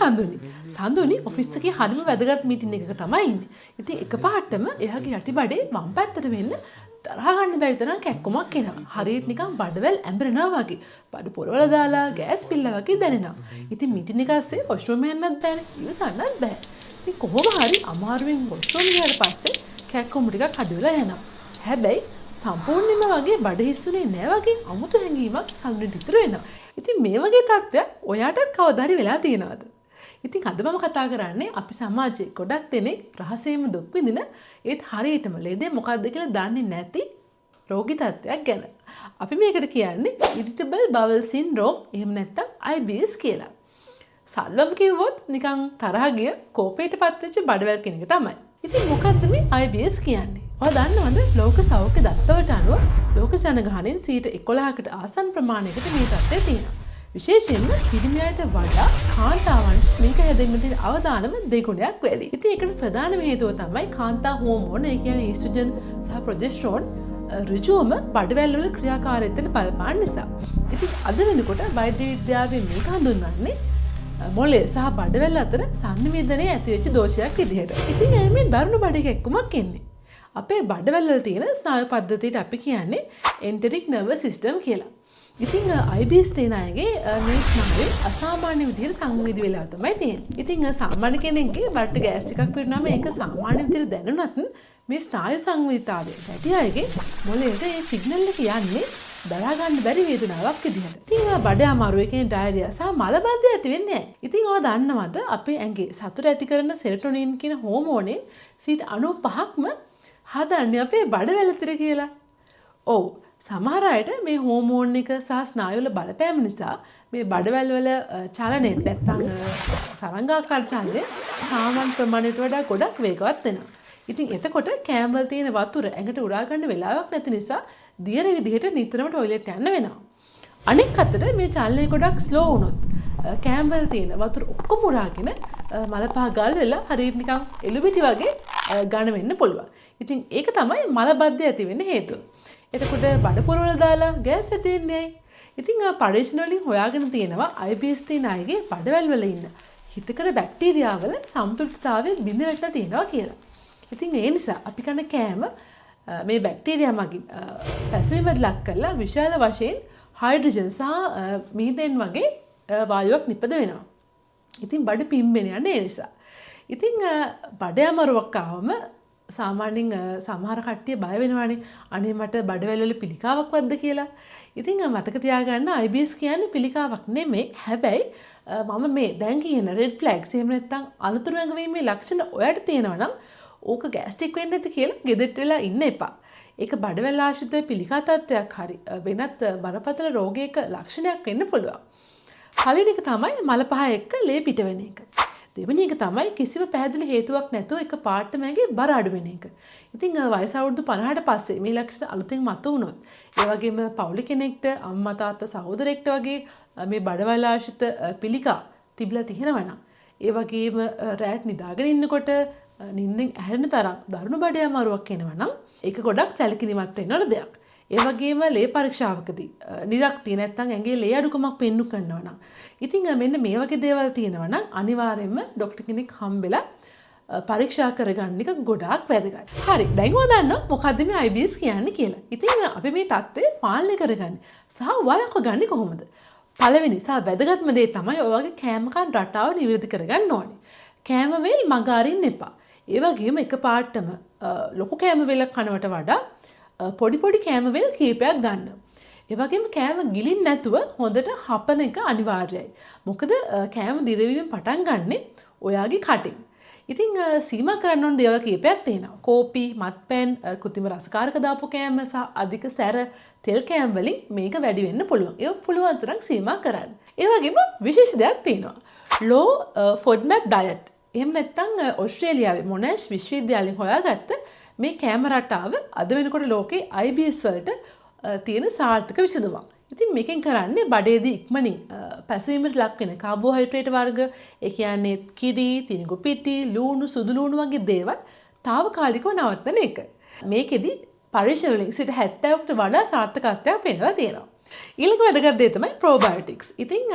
Sanduni. Sanduni office එකේ හරිම වැදගත් මීටින් එකක තමයි ඉන්නේ. ඉතින් එකපාරටම එයාගේ යටිබඩේ වම් පැත්තට වෙන්න තරහ ගන්න බැරි තරම් කැක්කමක් එනවා. හරියට නිකන් බඩවැල් ඇඹරෙනවා වගේ. බඩ පොරවල දාලා ගෑස් පිල්ලා වගේ දැනෙනවා. ඉතින් මීටින් එක ඇස්සේ වොෂ්රූම් යන්නත් බෑනේ. ඉවසන්නත් බෑ. ඉතින් කොහොම හරි අමාරුවෙන් වොෂ්රූම් ගියාට පස්සේ කැක්කම ටිකක් අඩු වෙලා යනවා. හැබැයි සම්පූර්ණයෙන්ම වගේ බඩ හිස්සුනේ නෑ වගේ අමුතු හැඟීමක් සඳුනිට ඉතුරු වෙනවා. ඉතින් මේ වගේ තත්ත්වයක් ඔයාටත් කවදා හරි වෙලා තියෙනවද? ඉතින් අද මම කතා කරන්නේ අපි සමාජයේ ගොඩක් දෙනෙක් රහසෙම දුක් විඳින ඒත් හරියටම ලෙඩේ මොකක්ද කියලා දන්නේ නැති රෝගී තත්ත්වයක් ගැන. අපි මේකට කියන්නේ irritable bowel syndrome එහෙම නැත්නම් IBS කියලා. සල්ලම කිව්වොත් නිකන් තරහ ගිය කෝපයටපත් වෙච්ච බඩවැල් කෙනෙක් තමයි. ඉතින් මොකද්ද මේ IBS කියන්නේ? ඔයා දන්නවද ලෝක සෞඛ්‍ය දත්තවට අනුව ලෝක ජනගහනයෙන් 11%කට ආසන්න ප්‍රමාණයකට මේ තත්ත්වය තියෙනවා. විශේෂයෙන්ම පිරිමියාට වඩා කාන්තාවන් මේක හැදෙන්න තියෙන අවදානම දෙගුණයක් වැඩි. ඉතින් ඒකට ප්‍රධානම හේතුව තමයි කාන්තා හෝමෝන, ඒ කියන්නේ ඊස්ට්‍රජන් සහ ප්‍රොජෙස්ටරෝන් ඍජුවම බඩවැල් වල ක්‍රියාකාරීත්වයට බලපාන නිසා. ඉතින් අද වෙනකොට වෛද්‍ය විද්‍යාවේ මේක හඳුන්වන්නේ මොළය සහ බඩවැල් අතර සංනිවේදනයේ ඇතිවෙච්ච දෝෂයක් විදිහට. ඉතින් මේ දරුණු බඩ කැක්කුමක් එන්නේ අපේ බඩවැල් වල තියෙන ස්නායු පද්ධතියට අපි කියන්නේ එන්ටරික් නර්වස් සිස්ටම් කියලා. ඉතින් IBS තියෙන අයගේ මේ ස්නායු අසාමාන්‍ය විදිහට සංවේදී වෙලා තමයි තියෙන්නේ. ඉතින් සාමාන්‍ය කෙනෙක්ගේ බඩට ගෑස් ටිකක් පිරුණාම ඒක සාමාන්‍ය විදිහට දැනුණත් මේ ස්නායු සංවේදීතාවය ඇති අයගේ මොළයට මේ සිග්නල් එක යන්නේ දරා ගන්න බැරි වේදනාවක් විදිහට. ඉතින් බඩ අමාරු එකේ ඩයරියා සහ මලබද්ධය ඇති වෙන්නේ නැහැ. ඉතින් ඔයා දන්නවද අපේ ඇඟේ සතුට ඇති කරන සෙරටොනින් කියන හෝමෝනේ 95%ක්ම හදන්නේ අපේ බඩවැල් ඇතුලේ කියලා. ඔව්. සමහර අයට මේ හෝමෝන් එක සහ ස්නායු වල බලපෑම නිසා මේ බඩවැල් වල චලනය නැත්තම් තරංගාකාර චලනය සාමාන්‍ය ප්‍රමාණයට වඩා ගොඩක් වේගවත් වෙනවා. ඉතින් එතකොට කෑම වල තියෙන වතුර ඇඟට උරා ගන්න වෙලාවක් නැති නිසා දියර විදිහට නිතරම টয়ලට් යන්න වෙනවා. අනෙක් අතට මේ චලනය ගොඩක් ස්ලෝ වුණොත් කෑම වල තියෙන වතුර ඔක්කොම උරාගෙන මලපහ ගල් වෙලා හරියට නිකන් එළුබිටි වගේ ඝන වෙන්න පුළුවන්. ඉතින් ඒක තමයි මලබද්ධය ඇති වෙන්න හේතුව. එතකොට බඩ පොරවල දාලා ගෑස් ඇති වෙන්නේ ඇයි? ඉතින් පරීක්ෂණ වලින් හොයාගෙන තියෙනවා IBS තියෙන අයගේ බඩවැල් වල ඉන්න හිතකර බැක්ටීරියා වල සමතුලිතතාවය බිඳ වැටලා තියෙනවා කියලා. ඉතින් ඒ නිසා අපි කන කෑම මේ බැක්ටීරියා මගින් පැසවීමට ලක් කරලා විශාල වශයෙන් හයිඩ්‍රජන් සහ මීතේන් වගේ වායුවක් නිපද වෙනවා. ඉතින් බඩ පිම්බෙන යන්නේ ඒ නිසා. ඉතින් බඩ අමාරුවක් ආවම සාමාන්‍යයෙන් සමහර කට්ටිය බය වෙනවානේ අනේ මට බඩවැල් වල පිළිකාවක් වද්ද කියලා. ඉතින් මතක තියාගන්න IBS කියන්නේ පිළිකාවක් නෙමෙයි. හැබැයි මම මේ දැන් කියන රෙඩ් ෆ්ලැග්ස් එහෙම නැත්නම් අනුතුරු ඇඟවීමේ ලක්ෂණ ඔයාට තියෙනවා නම් ඕක ගෑස්ට්‍රික් වෙන්න ඇති කියලා ගෙදරට වෙලා ඉන්න එපා. ඒක බඩවැල් ආශ්‍රිත පිළිකා තත්ත්වයක් හරි වෙනත් බරපතල රෝගයක ලක්ෂණයක් වෙන්න පුළුවන්. පළවෙනි එක තමයි මල පහ එක්ක ලේ පිට වෙන එක. දෙවෙනි එක තමයි කිසිම පැහැදිලි හේතුවක් නැතුව එක පාටම ඇඟේ බර අඩු වෙන එක. ඉතින් වයස අවුරුදු 50ට පස්සේ මේ ලක්ෂණ අලුතෙන් මතුවුනොත් ඒ වගේම පවුලේ කෙනෙක්ට අම්මා තාත්තා සහෝදරයෙක්ට වගේ මේ බඩවැල් ආශ්‍රිත පිළිකා තිබිලා තියෙනවා නම් ඒ වගේම රැට නිදාගෙන ඉන්නකොට නිින්දෙන් ඇහැරෙන තරම් දරුණු බඩ අමාරුවක් එනවා නම් ඒක ගොඩක් සැලකිලිමත් වෙන්න ඕන දෙයක්. ඒ වගේම ලේ පරීක්ෂාවකදී නිරක්තිය නැත්නම් ඇඟේ ලේ අඩුකමක් පෙන්වු කරනවා නම් ඉතින් මෙන්න මේ වගේ දේවල් තියෙනවා නම් අනිවාර්යයෙන්ම ડોක්ටර් කෙනෙක් හම්බෙලා පරීක්ෂා කරගන්න එක ගොඩාක් වැදගත්. හරි. දැන් ඔයා දන්නවා මොකද්ද මේ IBS කියන්නේ කියලා. ඉතින් අපි මේ தත්ත්වය පාලනය කරගන්නේ සහ වළක්වගන්නේ කොහොමද? පළවෙනි සහ වැදගත්ම දේ තමයි ඔයගේ කෑම කන රටාව නිවැරදි කරගන්න ඕනේ. කෑම වේල් මග අරින්න එපා. ඒ වගේම එකපාරටම ලොකු කෑම වේලක් කනවට වඩා පොඩි පොඩි කෑම වේල් කීපයක් ගන්න. ඒ වගේම කෑම ගිලින් නැතුව හොඳට හපන එක අනිවාර්යයි. මොකද කෑම දිරවීම පටන් ගන්නෙ ඔයාගේ කටින්. ඉතින් සීමා කරන්න ඕන දේවල් කීපයක් තියෙනවා. කෝපි, මත්පැන්, කෘත්‍රිම රසකාරක දාපු කෑම සහ අධික සැර තෙල් කෑම වලින් මේක වැඩි වෙන්න පුළුවන්. ඒක පුළුවන් තරම් සීමා කරන්න. ඒ වගේම විශේෂ දෙයක් තියෙනවා. low FODMAP diet. එහෙම නැත්නම් ඕස්ට්‍රේලියාවේ මොනෑෂ් විශ්වවිද්‍යාලයෙන් හොයාගත්ත මේ කෑම රටාව අද වෙනකොට ලෝකේ IBS වලට තියෙන සාර්ථක විසඳුමක්. ඉතින් මේකෙන් කරන්නේ බඩේදී ඉක්මනින් පැසවීමට ලක් වෙන කාබෝහයිඩ්‍රේට් වර්ග, ඒ කියන්නේ කිරි, තිනිගු පිටි, ලූණු, සුදු ලූණු වගේ දේවල් తాවකාලිකව නවත්තන එක. මේකෙදි පරීක්ෂණ වලින් 70%කට වඩා සාර්ථකත්වයක් පෙන්නලා තියෙනවා. ඊළඟ වැදගත් දේ තමයි probiotics. ඉතින්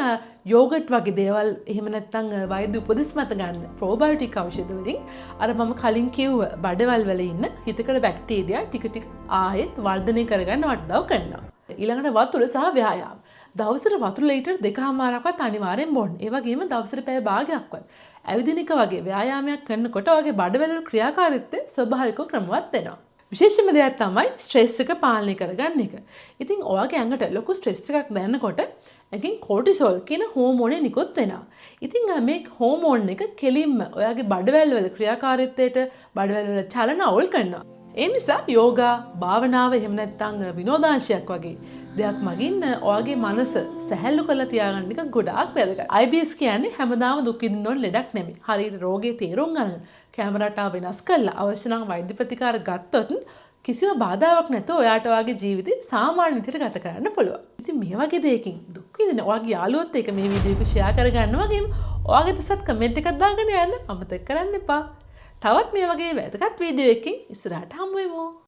යෝගට් වගේ දේවල් එහෙම නැත්නම් වෛද්‍ය උපදෙස් මත ගන්න probiotic ඖෂධ වලින් අර මම කලින් කිව්ව බඩවැල් වල ඉන්න හිතකර බැක්ටීරියා ටික ටික ආයෙත් වර්ධනය කරගන්න වටදව කරනවා. ඊළඟට වතුර සහ ව්‍යායාම. දවසට වතුර ලීටර් 2.5ක්වත් අනිවාර්යෙන් බොන්න. ඒ වගේම දවසට පැය භාගයක්වත් ඇවිදින එක වගේ ව්‍යායාමයක් කරනකොට ඔයගේ බඩවැල් වල ක්‍රියාකාරීත්වය ස්වභාවිකව ක්‍රමවත් වෙනවා. විශේෂම දෙයක් තමයි ස්ට්‍රෙස් එක පාලනය කරගන්න එක. ඉතින් ඔයාගේ ඇඟට ලොකු ස්ට්‍රෙස් එකක් දැනෙනකොට එකකින් කෝටිසෝල් කියන හෝමෝනේ නිකුත් වෙනවා. ඉතින් මේ හෝමෝන් එක කෙලින්ම ඔයාගේ බඩවැල් වල ක්‍රියාකාරීත්වයට බඩවැල් වල චලන අවුල් කරනවා. ඒ නිසා යෝගා, භාවනාව එහෙම නැත්නම් විනෝදාංශයක් වගේ දෙයක් මගින් ඔයාගේ මනස සැහැල්ලු කරලා තියාගන්න එක ගොඩාක් වැදගත්. IBS කියන්නේ හැමදාම දුක් විඳින්න ඕන ලෙඩක් නෙමෙයි. හරියට රෝගේ තේරුම් ගන්න කැමරාටාව වෙනස් කරලා අවශ්‍ය නම් වෛද්‍ය ප්‍රතිකාර ගත්තොත් කිසිම බාධාවක් නැතුව ඔයාට ඔයාගේ ජීවිතේ සාමාන්‍ය විදිහට ගත කරන්න පුළුවන්. ඉතින් මේ වගේ දෙයකින් දුක් විඳින ඔයාගේ යාළුවොත් එක්ක මේ වීඩියෝ එක ෂෙයා කරගන්න වගේම ඔයාගේ දසත් කමෙන්ට් එකක් දාගෙන යන්න අමතක කරන්න එපා. තවත් මේ වගේ වැදගත් වීඩියෝ එකකින් ඉස්සරහට හමු වෙමු.